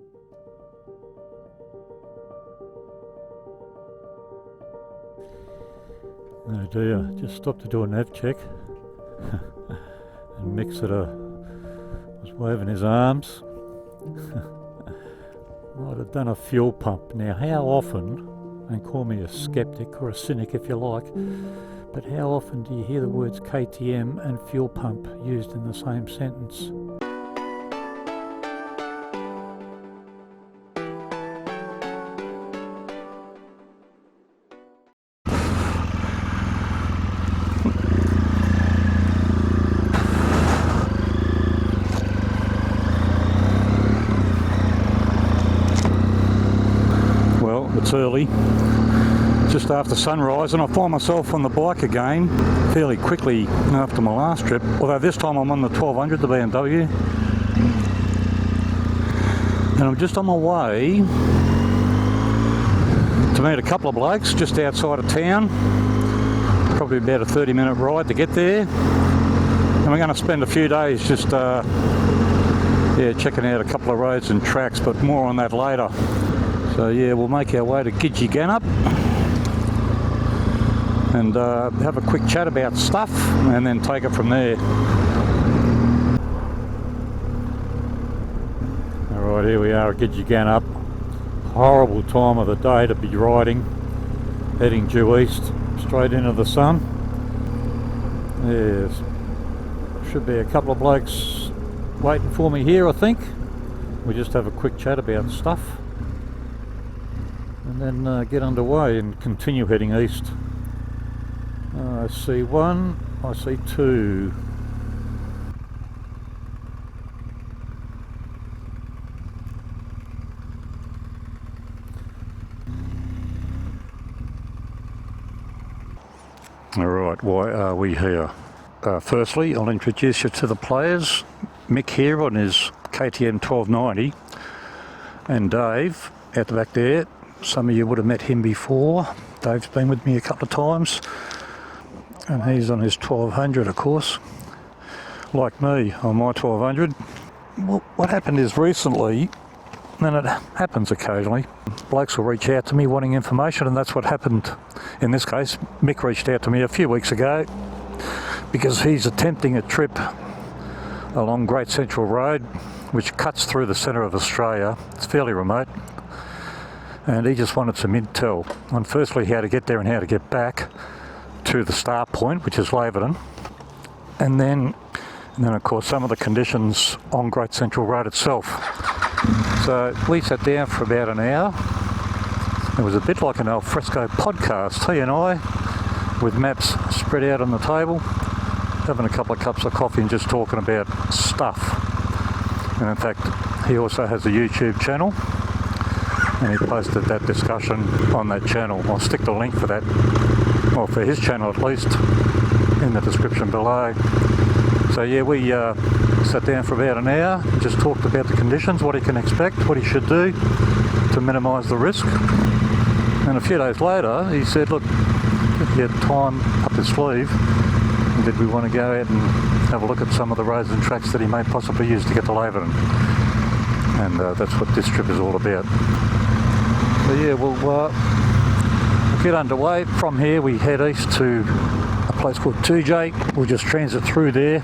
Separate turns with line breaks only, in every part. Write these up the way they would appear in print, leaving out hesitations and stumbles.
Oh dear, just stopped to do a nav check and Micks was waving his arms. Might have done a fuel pump. Now how often, and call me a skeptic or a cynic if you like, but how often do you hear the words KTM and fuel pump used in the same sentence? It's early, just after sunrise, and I find myself on the bike again fairly quickly after my last trip, although this time I'm on the 1200, the BMW, and I'm just on my way to meet a couple of blokes just outside of town, probably about a 30-minute ride to get there, and we're going to spend a few days just checking out a couple of roads and tracks, but more on that later. So yeah, we'll make our way to Gidgegannup and have a quick chat about stuff and then take it from there. Alright, here we are at Gidgegannup. Horrible time of the day to be riding, heading due east, straight into the sun. Yes, should be a couple of blokes waiting for me here, I think. We'll just have a quick chat about stuff and then get underway and continue heading east. I see one, I see two. Alright, why are we here? Firstly, I'll introduce you to the players. Mick here on his KTM 1290 and Dave out the back there. Some of you would have met him before. Dave's been with me a couple of times and he's on his 1200, of course, like me on my 1200. Well, what happened is recently, and it happens occasionally, blokes will reach out to me wanting information, and that's what happened in this case. Mick reached out to me a few weeks ago because he's attempting a trip along Great Central Road, which cuts through the centre of Australia. It's fairly remote. And he just wanted some intel on firstly how to get there and how to get back to the start point, which is Laverton, and then of course some of the conditions on Great Central Road itself. So we sat down for about an hour. It was a bit like an al fresco podcast, he and I, with maps spread out on the table, having a couple of cups of coffee and just talking about stuff. And in fact, he also has a YouTube channel, and he posted that discussion on that channel. I'll stick the link for that, or for his channel at least, in the description below. So yeah, we sat down for about an hour, just talked about the conditions, what he can expect, what he should do to minimise the risk. And a few days later he said, look, he had time up his sleeve, and did we want to go out and have a look at some of the roads and tracks that he may possibly use to get to Laverton. And that's what this trip is all about. So yeah, we'll get underway. From here we head east to a place called Tooge. We'll just transit through there,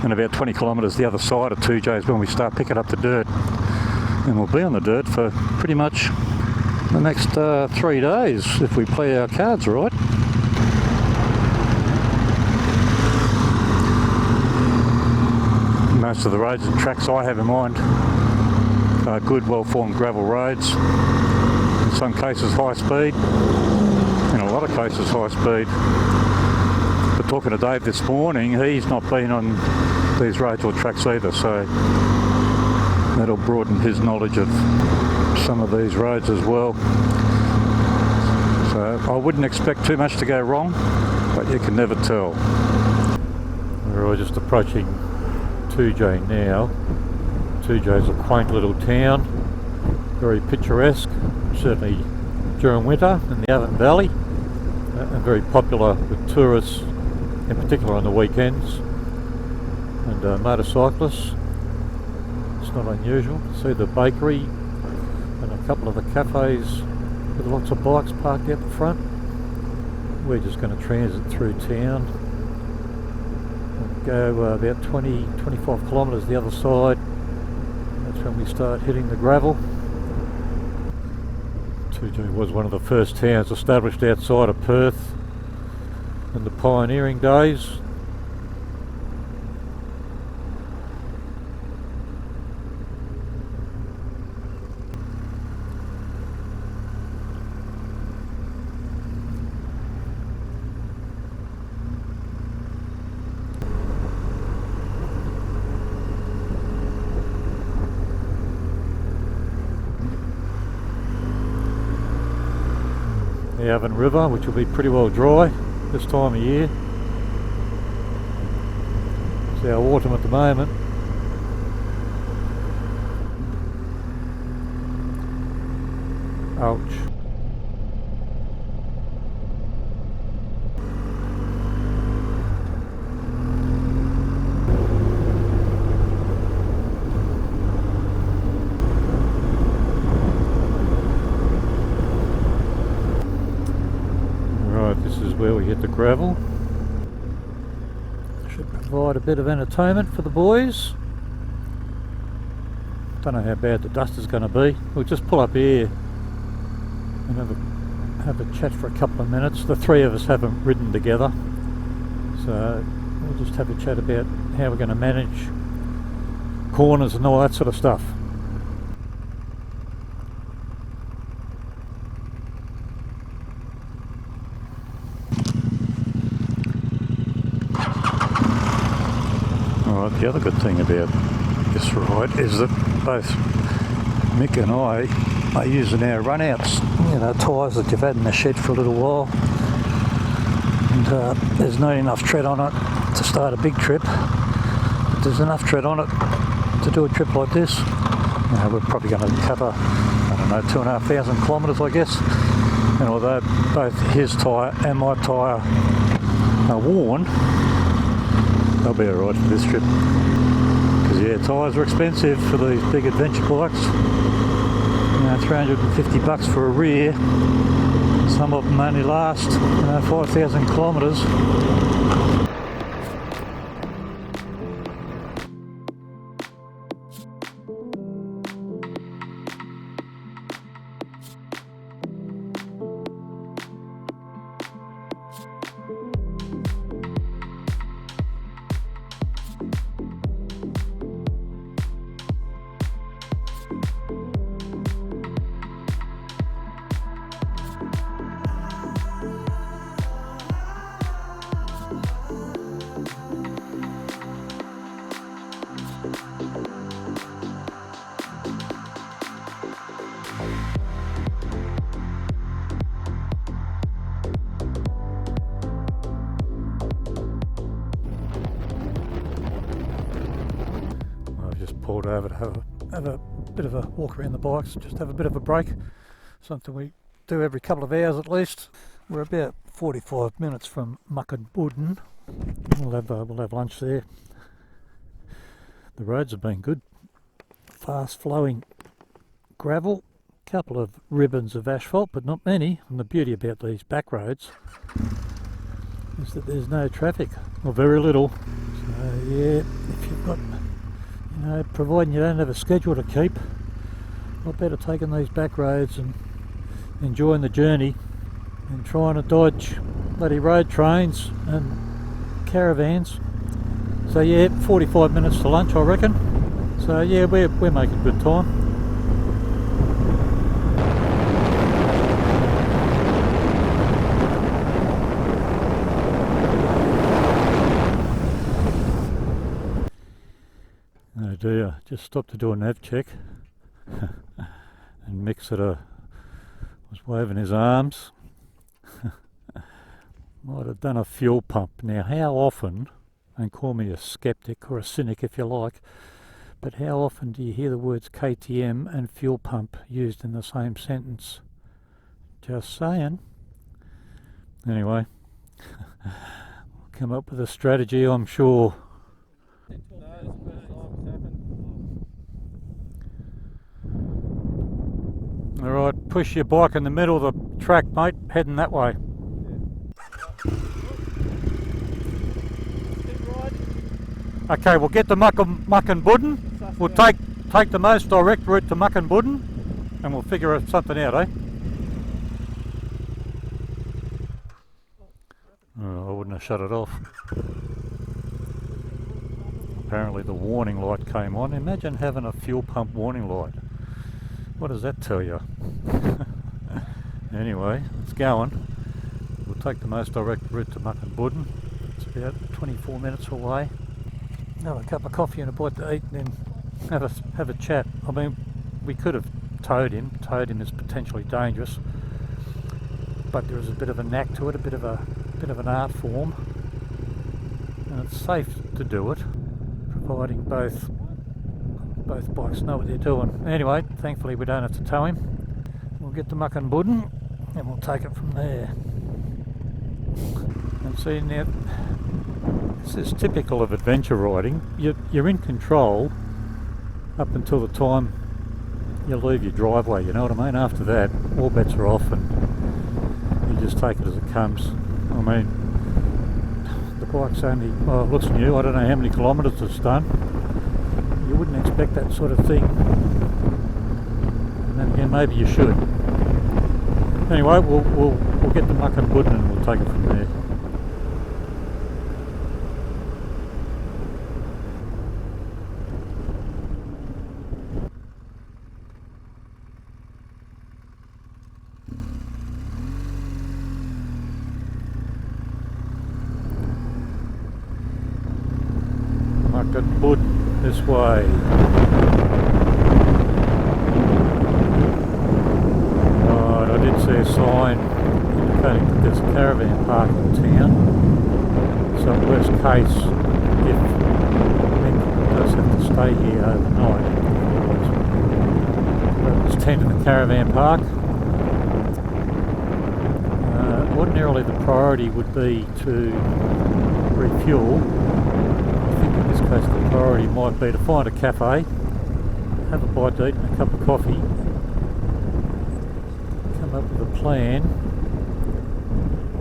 and about 20 kilometres the other side of Tooge is when we start picking up the dirt. And we'll be on the dirt for pretty much the next 3 days if we play our cards right. Most of the roads and tracks I have in mind are good, well-formed gravel roads. In some cases high speed, in a lot of cases high speed. But talking to Dave this morning, he's not been on these roads or tracks either, so that'll broaden his knowledge of some of these roads as well. So I wouldn't expect too much to go wrong, but you can never tell. We're just approaching Tooge now. Tooge is a quaint little town, very picturesque, certainly during winter in the Avon Valley, and very popular with tourists, in particular on the weekends, and motorcyclists. not unusual. See the bakery and a couple of the cafes with lots of bikes parked out the front. We're just going to transit through town. We'll go about 20-25 kilometres the other side. That's when we start hitting the gravel. Tooge was one of the first towns established outside of Perth in the pioneering days. The Avon River, which will be pretty well dry this time of year. It's our autumn at the moment. Ouch. This is where we hit the gravel. Should provide a bit of entertainment for the boys. Don't know how bad the dust is going to be. We'll just pull up here and have a chat for a couple of minutes. The three of us haven't ridden together, so we'll just have a chat about how we're going to manage corners and all that sort of stuff. Alright, the other good thing about this ride is that both Mick and I are using our runouts, you know, tyres that you've had in the shed for a little while, and there's not enough tread on it to start a big trip, but there's enough tread on it to do a trip like this. We're probably going to cover, I don't know, 2,500 kilometres I guess, and although both his tyre and my tyre are worn, they'll be alright for this trip. Because yeah, tyres are expensive for these big adventure bikes. You know, $350 for a rear. Some of them only last, 5,000 kilometres. Pulled over to have a bit of a walk around the bikes, just have a bit of a break, something we do every couple of hours at least. We're about 45 minutes from Micks. We'll have lunch there. The roads have been good, fast flowing gravel, couple of ribbons of asphalt but not many, and the beauty about these back roads is that there's no traffic, or very little. So yeah, if you've got, providing you don't have a schedule to keep, not better taking these back roads and enjoying the journey and trying to dodge bloody road trains and caravans. So yeah, 45 minutes to lunch I reckon. So yeah, we're making good time. Oh dear, just stopped to do a nav check and Micks was waving his arms. Might have done a fuel pump. Now how often, and call me a skeptic or a cynic if you like, but how often do you hear the words KTM and fuel pump used in the same sentence? Just saying. Anyway, we'll come up with a strategy, I'm sure. Alright, push your bike in the middle of the track, mate, heading that way. Okay, we'll get to Muck and Budden. We'll take the most direct route to Muck and Budden, and we'll figure something out, eh? Oh, I wouldn't have shut it off. Apparently the warning light came on. Imagine having a fuel pump warning light. What does that tell you? Anyway, it's going. We'll take the most direct route to Muck and Budden. It's about 24 minutes away. Have a cup of coffee and a bite to eat, and then have a chat. I mean, we could have towed him. Towed him is potentially dangerous, but there is a bit of a knack to it, a bit of an art form, and it's safe to do it, providing both bikes know what they're doing. Anyway, thankfully we don't have to tow him. We'll get to Muck and Budden, and we'll take it from there. And see now. This is typical of adventure riding. You're in control up until the time you leave your driveway, you know what I mean? After that, all bets are off and you just take it as it comes. I mean, the bike's only, well, it looks new, I don't know how many kilometres it's done. You wouldn't expect that sort of thing. And then again, maybe you should. Anyway, we'll get the Muck and Budden and we'll take it from there. Muck and Budden this way. Right, I did see a sign indicating that there's a caravan park in town. So worst case, if Mick does have to stay here overnight, let's tend to the caravan park. Ordinarily the priority would be to refuel. In this case the priority might be to find a cafe, have a bite to eat and a cup of coffee, come up with a plan,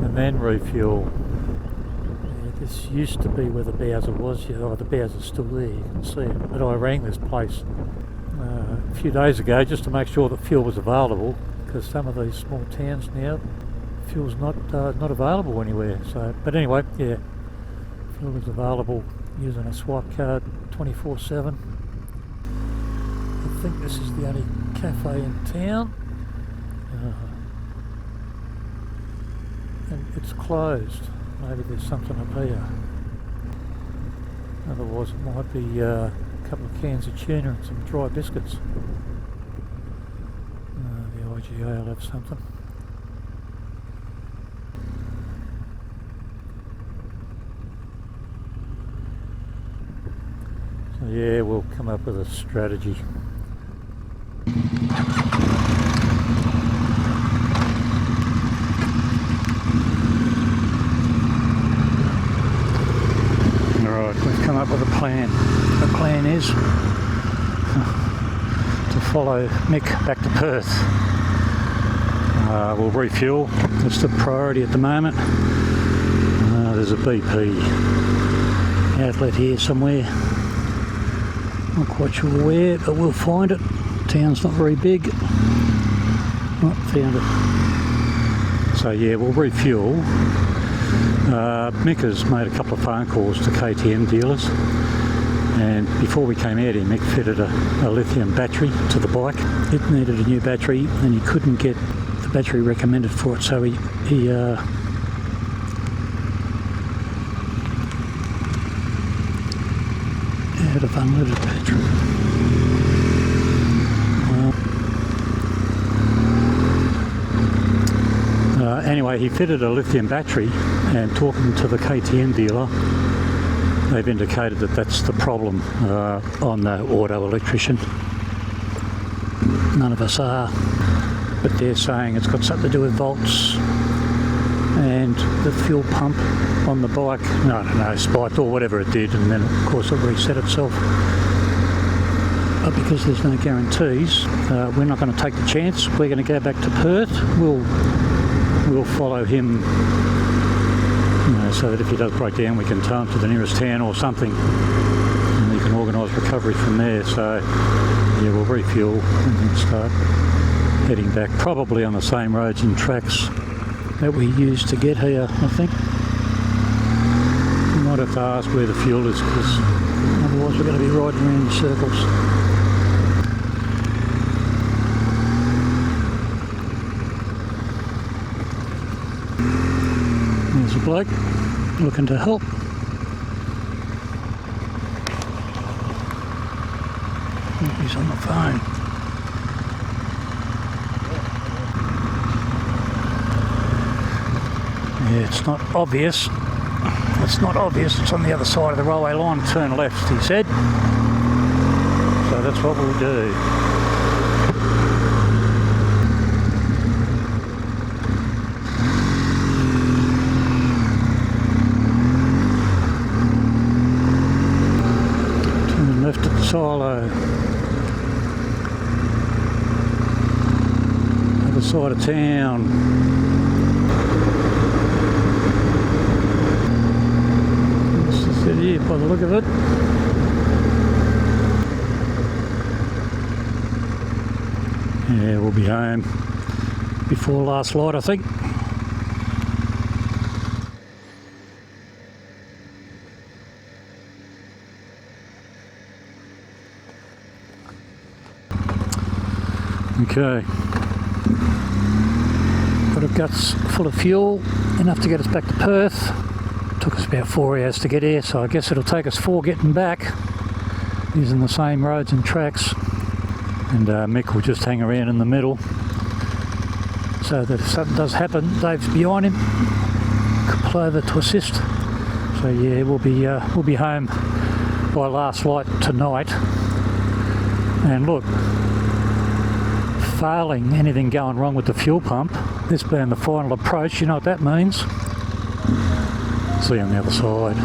and then refuel. Yeah, this used to be where the Bowser was. Oh, the Bowser's still there, you can see it. But I rang this place a few days ago just to make sure that fuel was available, because some of these small towns now, fuel's not available anywhere. So, but anyway, yeah, fuel is available using a swipe card 24/7. I think this is the only cafe in town, and it's closed. Maybe there's something up here. Otherwise it might be a couple of cans of tuna and some dry biscuits. The IGA will have something. Yeah, we'll come up with a strategy. Alright, we've come up with a plan. The plan is to follow Mick back to Perth. We'll refuel. That's the priority at the moment. There's a BP outlet here somewhere. Not quite sure where, but we'll find it. Town's not very big. Oh, found it. So yeah, we'll refuel. Mick has made a couple of phone calls to KTM dealers, and before we came out here, Mick fitted a lithium battery to the bike. It needed a new battery and he couldn't get the battery recommended for it, so he out of unleaded petrol. Anyway, he fitted a lithium battery, and talking to the KTM dealer, they've indicated that that's the problem. I'm no auto electrician. None of us are. But they're saying it's got something to do with volts and the fuel pump on the bike, I don't know, spiked or whatever it did, and then of course it reset itself. but because there's no guarantees, we're not going to take the chance. We're going to go back to Perth. We'll follow him, so that if he does break down, we can tow him to the nearest town or something, and we can organise recovery from there. So yeah, we'll refuel and then start heading back, probably on the same roads and tracks that we used to get here, I think. We might have to ask where the fuel is, because otherwise we're going to be riding around in circles. There's a bloke looking to help. Oh, he's on the phone. Yeah, it's not obvious. It's not obvious. It's on the other side of the railway line. Turn left, he said. So that's what we'll do. Turn left at the silo. Other side of town. Here by the look of it. Yeah, we'll be home before last light, I think. Okay. Got our guts full of fuel, enough to get us back to Perth. Took us about 4 hours to get here, so I guess it'll take us 4 getting back, using the same roads and tracks. And Mick will just hang around in the middle, so that if something does happen, Dave's behind him, could pull over to assist. So yeah, we'll be home by last light tonight. And look, failing anything going wrong with the fuel pump, this being the final approach, you know what that means? See you on the other side.